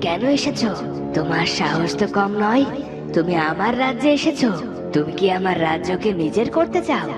কেন এসেছো? তোমার সাহস তো কম নয়। তুমি আমার রাজ্যে এসেছো। তুমি কি আমার রাজ্যকে নিজের করতে চাও?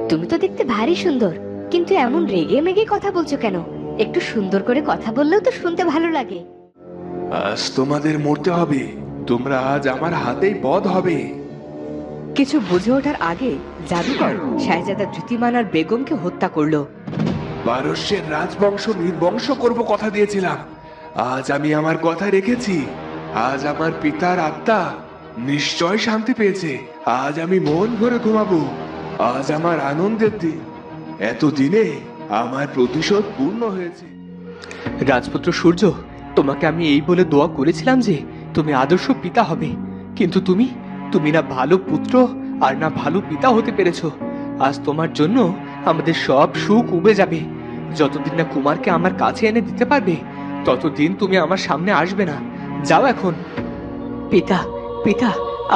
তুমি তো দেখতে ভারী সুন্দর, কিন্তু এমন রেগে মেগে কথা বলছো কেন? একটু সুন্দর করে কথা বললেও তো শুনতে ভালো লাগে। আজ তোমাদের মরতে হবে। তোমরা আজ আমার হাতেই বধ হবে। কিছু বুঝে ওঠার আগে জাদুকর শাহজাদা ধৃতিমান আর বেগমকে হত্যা করলো। পারস্যের রাজবংশ নির্বংশ করব কথা দিয়েছিলাম। আজ আমি আমার কথা রেখেছি। আজ আমার পিতার আত্মা নিশ্চয় শান্তি পেয়েছে। আজ আমি মন ভরে ঘুমাবো। আজ আমার আনন্দের দিন। এতদিনে আমার প্রতিশোধ পূর্ণ হয়েছে। রাজপুত্র সূর্য, তোমাকে আমি এই বলে দোয়া করেছিলাম যে তুমি আদর্শ পিতা হবে, কিন্তু তুমি না ভালো পুত্র আর না ভালো পিতা হতে পেরেছো। আজ তোমার জন্য আমাদের সব সুখ উবে যাবে। যতদিন না কুমারকে আমার কাছে এনে দিতে পারবে, ততদিন তুমি আমার সামনে আসবে না। যাও এখন। পিতা, পিতা,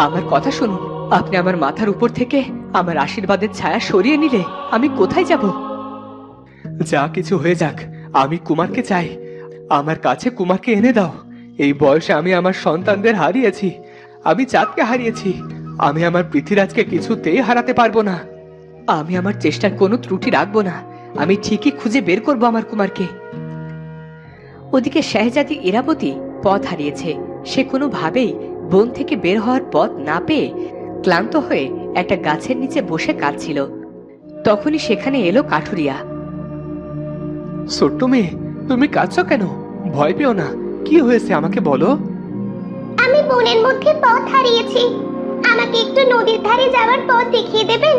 আমার কথা শুনুন। আপনি আমার মাথার উপর থেকে আমার আশীর্বাদের ছায়া সরিয়ে নিলে আমি কোথায় যাব? যা কিছু হয়ে যাক, আমি কুমারকে চাই। আমার কাছে কুমারকে এনে দাও। এই বয়সে আমি আমার সন্তানদের হারিয়েছি, আমি চাঁদকে হারিয়েছি। আমি আমার পৃথ্বীরাজকে কিছুতেই হারাতে পারবো না। আমি আমার চেষ্টার কোনো ত্রুটি রাখবো না। আমি ঠিকই খুঁজে বের করব আমার কুমারকে। ওদিকে শাহজাদি ইরাবতী পথ হারিয়েছে। সে কোনোভাবেই বন থেকে বের হওয়ার পথ না পেয়ে ক্লান্ত হয়ে একটা গাছের নিচে বসে কাঁদছিল। তখনই সেখানে এলো কাঠুরিয়া। ছোট্ট মেয়ে, তুমি কাঁদছো কেন? ভয় পেও না। কি হয়েছে আমাকে বলো। আমি বনের মধ্যে পথ হারিয়েছি। আমাকে একটু নদীর ধারে যাওয়ার পথ দেখিয়ে দেবেন?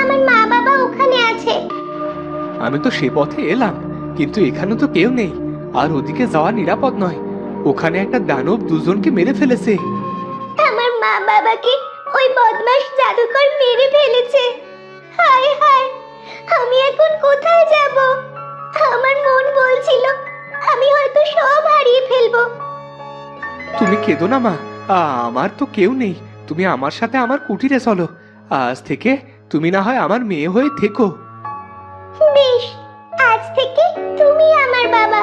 আমার মা বাবা ওখানে আছে। আমি তো সে পথে এলাম, কিন্তু এখানে তো কেউ নেই। আর ওদিকে যাওয়া নিরাপদ নয়। ওখানে একটা দানব দুজনকে মেরে ফেলেছে। আমার মা বাবাকে ওই বদমাশ জাদুকর মেরে ফেলেছে। হায় হায়, আমি এখন কোথায় যাব? আমার মন বলছিল আমি হয়তো সব হারিয়ে ফেলবো। তুমি কেঁদো না মা। আমার তো কেউ নেই। তুমি আমার সাথে আমার কুটিরে চলো। আজ থেকে তুমি না হয় আমার মেয়ে হয়ে থেকো। বেশ, আজ থেকে তুমি আমার বাবা।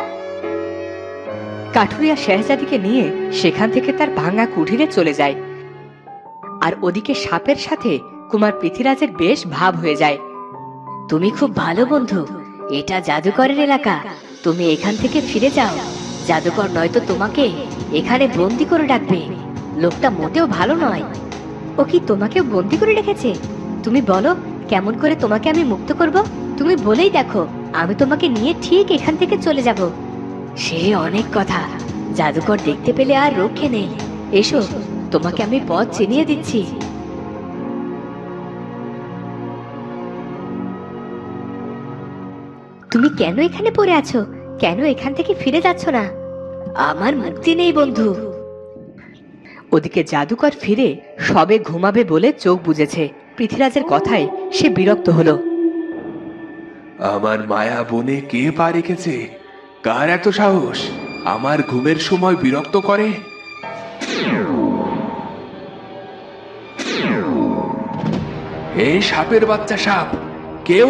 কাঠুরিয়া শাহজাদিকে নিয়ে সেখান থেকে তার ভাঙা কুঠিরে চলে যায়। আর ওদিকে সাপের সাথে কুমার পৃথ্বীরাজের বেশ ভাব হয়ে যায়। তুমি খুব ভালো বন্ধু। এটা জাদুকরের এলাকা। তুমি এখান থেকে ফিরে যাও। জাদুকর নয়তো তোমাকে এখানে বন্দি করে রাখবে। লোকটা মোটেও ভালো নয়। ও কি তোমাকেও বন্দি করে রেখেছে? তুমি বলো, কেমন করে তোমাকে আমি মুক্ত করব? তুমি বলেই দেখো, আমি তোমাকে নিয়ে ঠিক এখান থেকে চলে যাব। সে অনেক কথা। জাদুকর দেখতে পেলে আর রক্ষে নেই। এসো, তোমাকে আমি পথ চিনিয়ে দিচ্ছি। তুমি কেন এখানে পড়ে আছো? কেন এখান থেকে ফিরে যাচ্ছ না? আমার মুক্তি নেই বন্ধু। ওদিকে জাদুকর ফিরে সবে ঘুমাবে বলে চোখ বুজেছে। পৃথ্বীরাজের কথায় সে বিরক্ত হলো। আমার মায়া বনে কে পা রেখেছে? কার এত সাহস আমার ঘুমের সময় বিরক্ত করে? এই সাপের বাচ্চা সাপ, কেউ?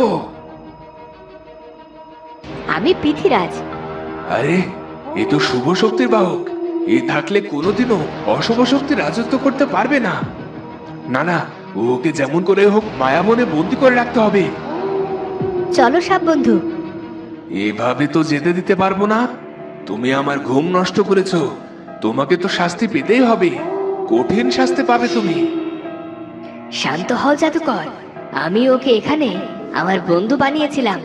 আমি পৃথ্বীরাজ। আরে, এ তো শুভ শক্তির বাহক। এ থাকলে কোনোদিনও অশুভ শক্তি রাজত্ব করতে পারবে না। না না, ওকে যেমন করে হোক মায়াবনে বন্দি করে রাখতে হবে। চলো সাপ বন্ধু। এভাবে তো যেতে দিতে পারবো না। তুমি আমার ঘুম নষ্ট করেছো। তোমাকে তো শাস্তি পেতেই হবে। কঠিন শাস্তি পাবে তুমি। শান্ত হও জাদুকর। আমি ওকে এখানে আমার বন্ধু বানিয়েছিলাম।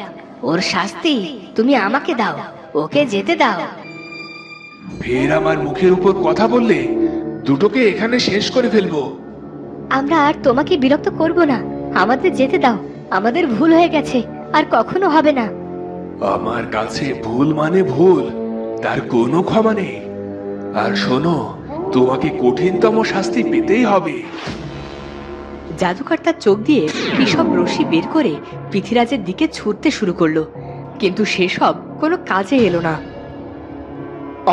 ওর শাস্তি তুমি আমাকে দাও। ওকে যেতে দাও। ফের আমার মুখের উপর কথা বললে দুটোকে এখানে শেষ করে ফেলবো। আমরা আর তোমাকে বিরক্ত করব না। আমাদের যেতে দাও। আমাদের ভুল হয়ে গেছে, আর কখনো হবে না। আমার কাছে ভুল মানে ভুল, তার কোনো ক্ষমা নেই। আর শোনো, তোমাকে কঠিনতম শাস্তি পেতেই হবে। জাদুকর তার চোখ দিয়ে কি সব রশি বের করে পৃথ্বীরাজের দিকে ছুটতে শুরু করলো, কিন্তু সেসব কোনো কাজে এলো না।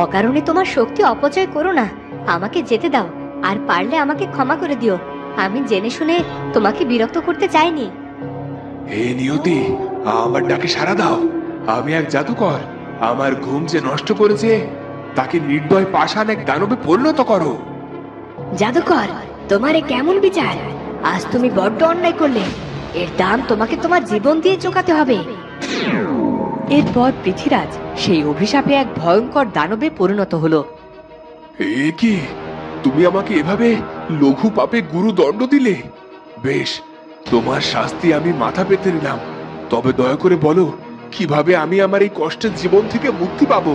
অকারণে তোমার শক্তি অপচয় করো না। আমাকে যেতে দাও। আর পারলে আমাকে ক্ষমা করে দিও। আমি জেনে শুনে তোমাকে বিরক্ত করতে চাইনি। হে নিয়তি, আমার ডাকে সাড়া দাও। আমি এক জাদুকর। আমার ঘুম যে নষ্ট করেছে তাকে নির্দয় পাষাণ এক দানবে পরিণত করো। জাদুকর, তোমার এ কেমন বিচার? আজ তুমি বড্ড অন্যায় করলে। এর দাম তোমাকে তোমার জীবন দিয়ে চোকাতে হবে। এরপর পৃথ্বীরাজ সেই অভিশাপে এক ভয়ঙ্কর দানবে পরিণত হলো। এ কি, তুমি আমাকে এভাবে লঘু পাপে গুরু দণ্ড দিলে? বেশ, তোমার শাস্তি আমি মাথা পেতে নিলাম। তবে দয়া করে বলো, কিভাবে আমি আমার এই কষ্টের জীবন থেকে মুক্তি পাবো?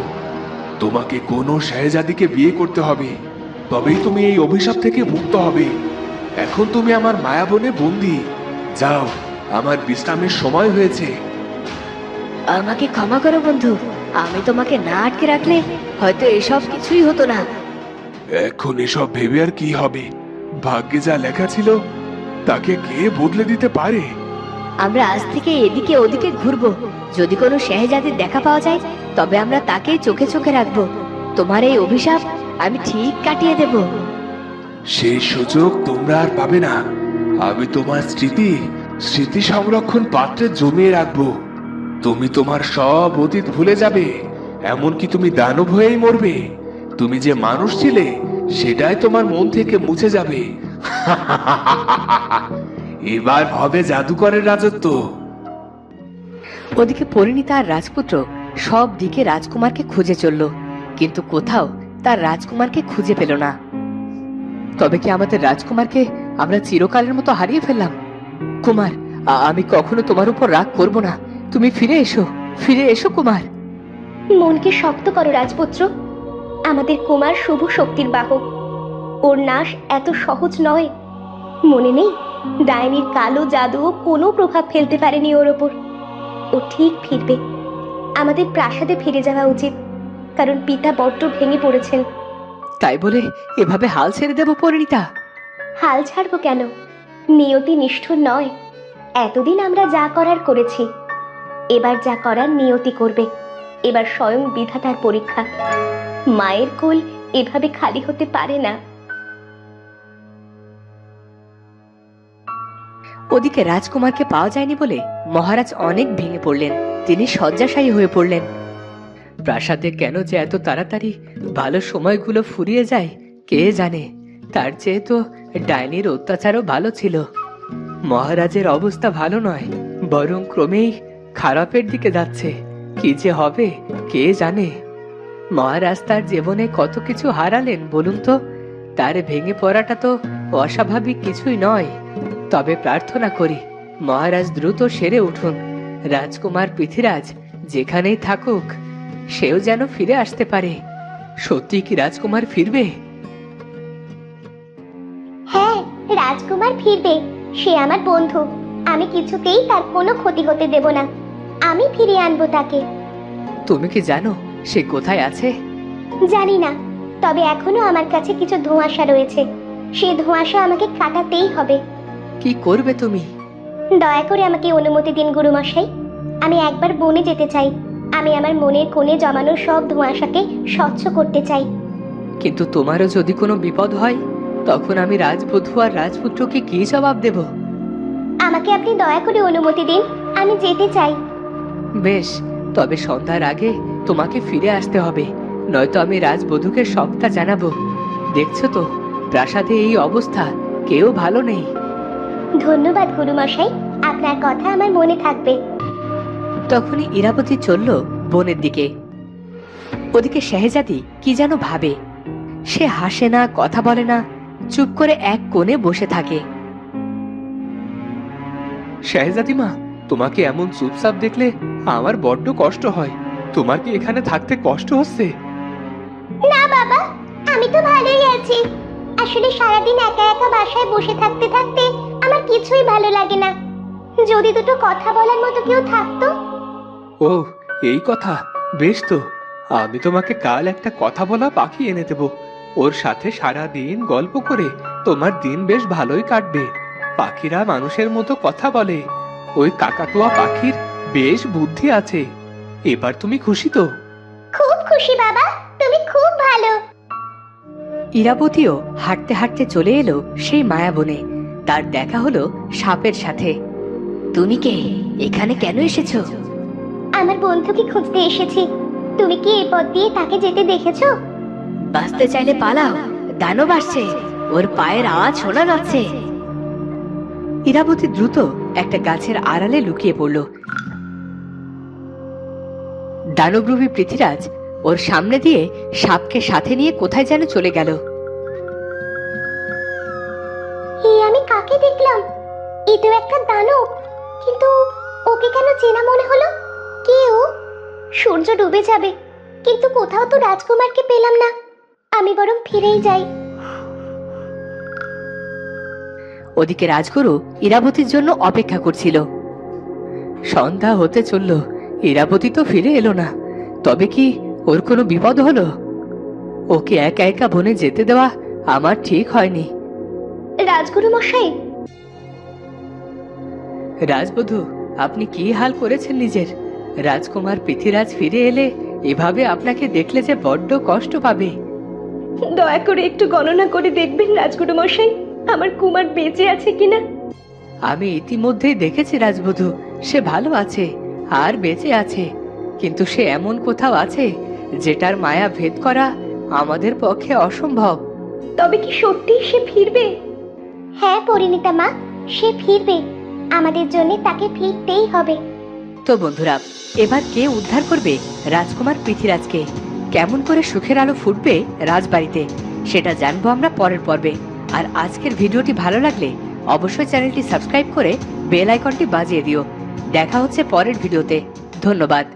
তোমাকে কোনো শাহজাদিকে বিয়ে করতে হবে, তবেই তুমি এই অভিশাপ থেকে মুক্ত হবে। এখন তুমি আমার মায়াবনে বন্দী। যাও, আমার বিশ্রামের সময় হয়েছে। আমাকে ক্ষমা করো বন্ধু, আমি তোমাকে না আটকে রাখলে হয়তো এসব কিছুই হতো না। এখন এসব ভেবে আর কি হবে? ভাগ্যে যা লেখা ছিল তাকে কে বদলে দিতে পারে? আমরা আজ থেকে এদিকে ওদিকে ঘুরবো। যদি কোনো শাহজাদির দেখা পাওয়া যায় তবে আমরা তাকেই চোখে চোখে রাখবো। তোমার এই অভিশাপ আমি ঠিক কাটিয়ে দেব। সেই সুযোগ তোমরা আর পাবে না। আমি তোমার স্মৃতি সংরক্ষণ পাত্রে জমিয়ে রাখবো। তুমি তোমার সব অতীত ভুলে যাবে, এমনকি তুমি দানব হয়েই মরবে। তুমি যে মানুষ ছিলে সেটাই তোমার মন থেকে মুছে যাবে। এবার হবে জাদুকরের রাজত্ব। ওদিকে পরিণীতা আর রাজপুত্র সব দিকে রাজকুমারকে খুঁজে চলল, কিন্তু কোথাও তার রাজকুমারকে খুঁজে পেল না। তবে কি আমাদের রাজকুমারকে আমরা চিরকালের মতো হারিয়ে ফেললাম? কুমার, আমি কখনো তোমার উপর রাগ করব না। তুমি ফিরে এসো, ফিরে এসো কুমার। মনকে শক্ত করো রাজপুত্র। আমাদের কুমার শুভ শক্তির বাহক। ওর নাশ এত সহজ নয়। মনে নেই, ডাইনির কালো জাদুও কোনো প্রভাব ফেলতে পারেনি ওর ওপর। ও ঠিক ফিরবে। আমাদের প্রাসাদে ফিরে যাওয়া উচিত, কারণ পিতা বড্ড ভেঙে পড়েছেন। তাই বলে এভাবে হাল ছেড়ে দেব পরিণীতা? হাল ছাড়বো কেন? নিয়তি নিষ্ঠুর নয়। এতদিন আমরা যা করার করেছি, এবার যা করার নিয়তি করবে। এবার স্বয়ং বিধাতার পরীক্ষা। মায়ের কোল এভাবে খালি হতে পারে না। ওদিকে রাজকুমারকে পাওয়া যায়নি বলে মহারাজ অনেক ভেঙে পড়লেন। তিনি শয্যাশায়ী হয়ে পড়লেন। প্রাসাদে কেন যে এত তাড়াতাড়ি ভালো সময়গুলো ফুরিয়ে যায় কে জানে। তার চেয়ে তো ডাইনির অত্যাচারও ভালো ছিল। মহারাজের অবস্থা ভালো নয়, বরং ক্রমেই খারাপের দিকে যাচ্ছে। কি যে হবে কে জানে। মহারাজ তার জীবনে কত কিছু হারালেন বলুন তো। তার ভেঙে পড়াটা তো অস্বাভাবিক কিছুই নয়। তবে প্রার্থনা করি মহারাজ দ্রুত সেরে উঠুন। রাজকুমার পৃথ্বীরাজ যেখানেই থাকুক সেও যেন ফিরে আসতে পারে। সত্যি কি রাজকুমার ফিরবে? হ্যাঁ, রাজকুমার ফিরবে। সে আমার বন্ধু। আমি কিছুতেই তার কোনো ক্ষতি হতে দেব না। আমি ফিরিয়ে আনবো তাকে। তুমি কি জানো সে কোথায় আছে? জানি না, তবে এখনো আমার কাছে কিছু ধোঁয়াশা রয়েছে। সেই ধোঁয়াশা আমাকে কাটাতেই হবে। কি করবে তুমি? দয়া করে আমাকে অনুমতি দিন গুরুমশাই। আমি একবার বনে যেতে চাই। আমি আমার মনের কোণে জমানো সব ধোঁয়াশাকে স্বচ্ছ করতে চাই। কিন্তু তোমারও যদি কোনো বিপদ হয় তখন আমি রাজবধূ আর রাজপুত্রকে কি জবাব দেব? আমাকে আপনি দয়া করে অনুমতি দিন। আমি যেতে চাই। বেশ, তবে সন্ধ্যার আগে তোমাকে ফিরে আসতে হবে, নয়তো আমি রাজবধূকে সবটা জানাবো। দেখছো তো প্রাসাদে এই অবস্থা, কেউ ভালো নেই। ধন্যবাদ গুরুমশাই, আপনার কথা আমার মনে থাকবে। তখনই ইরাবতী চলল বনের দিকে। ওদিকে শাহজাদি কি যেন ভাবে। সে হাসে না, কথা বলে না, চুপ করে এক কোণে বসে থাকে। শাহজাদি মা, তোমাকে এমন চুপচাপ দেখলে আমার বড্ড কষ্ট হয়। তোমার কি এখানে থাকতে কষ্ট হচ্ছে? না বাবা, আমি তো ভালোই আছি। আসলে সারাদিন একা একা বাসায় বসে থাকতে থাকতে আমার কিছুই ভালো লাগে না। যদি দুটো কথা বলার মতো কেউ থাকতো। ও, এই কথা। বেশ তো, আমি তোমাকে কাল একটা কথা বলা পাখি এনে দেব। ওর সাথে সারা দিন গল্প করে তোমার দিন বেশ ভালোই কাটবে। পাখিরা মানুষের মতো কথা বলে। ওই কাকাতুয়া পাখির বেশ বুদ্ধি আছে। এবার তুমি খুশি তো? খুব খুশি বাবা, তুমি খুব ভালো। ইরাবতীও হাঁটতে হাঁটতে চলে এলো সেই মায়াবনে। তার দেখা হলো সাপের সাথে। তুমি কে? এখানে কেন এসেছো? আমার বন্ধুকে খুঁজতে এসেছি। তুমি কি এই পথ দিয়ে তাকে যেতে দেখেছো? বাঁচতে চাইলে পালাও, দানব আসছে, ওর পায়ের আওয়াজ শোনা যাচ্ছে। ইরাবতী দ্রুত একটা গাছের আড়ালে লুকিয়ে পড়ল। দানবরূপী পৃথ্বীরাজ ওর সামনে দিয়ে সাপকে সাথে নিয়ে কোথায় যেন চলে গেল। আমি কাকে দেখলাম? এ তো একটা দানব, কিন্তু ওকে কেন চেনা মনে হলো? কে ও? সূর্য ডুবে যাবে, কিন্তু কোথাও তো রাজকুমারকে পেলাম না। আমি বরং ফিরেই যাই। ওদিকে রাজগুরু ইরাবতীর জন্য অপেক্ষা করছিল। সন্ধ্যা হতে চলল, ইরাবতী তো ফিরে এলো না। তবে কি ওর কোনো বিপদ হলো? ওকে একা একা বনে যেতে দেওয়া আমার ঠিক হয়নি। রাজগুরু মশাই, রাজবধূ, আপনি কি হাল করেছেন নিজের? রাজকুমার পৃথ্বীরাজ ফিরে এলে এভাবে আপনাকে দেখলে যে বড্ড কষ্ট পাবে। দয়া করে একটু গণনা করে দেখবেন রাজগুরু মশাই, আমার কুমার বেঁচে আছে কিনা। আমি ইতিমধ্যেই দেখেছি রাজবধূ, সে ভালো আছে আর বেঁচে আছে, কিন্তু সে এমন কোথাও আছে যেটার মায়া ভেদ করা আমাদের পক্ষে অসম্ভব। তবে কি সত্যিই সে ফিরবে? হ্যাঁ পরিণীতা মা, সে ফিরবে। আমাদের জন্য তাকে ফিরতেই হবে। তো বন্ধুরা, এবার কে উদ্ধার করবে রাজকুমার পৃথ্বীরাজকে? কেমন করে সুখের আলো ফুটবে রাজবাড়িতে, সেটা জানবো আমরা পরের পর্বে। আর আজকের ভিডিওটি ভালো লাগলে অবশ্যই চ্যানেলটি সাবস্ক্রাইব করে বেল আইকনটি বাজিয়ে দিও। দেখা হচ্ছে পরের ভিডিওতে। ধন্যবাদ।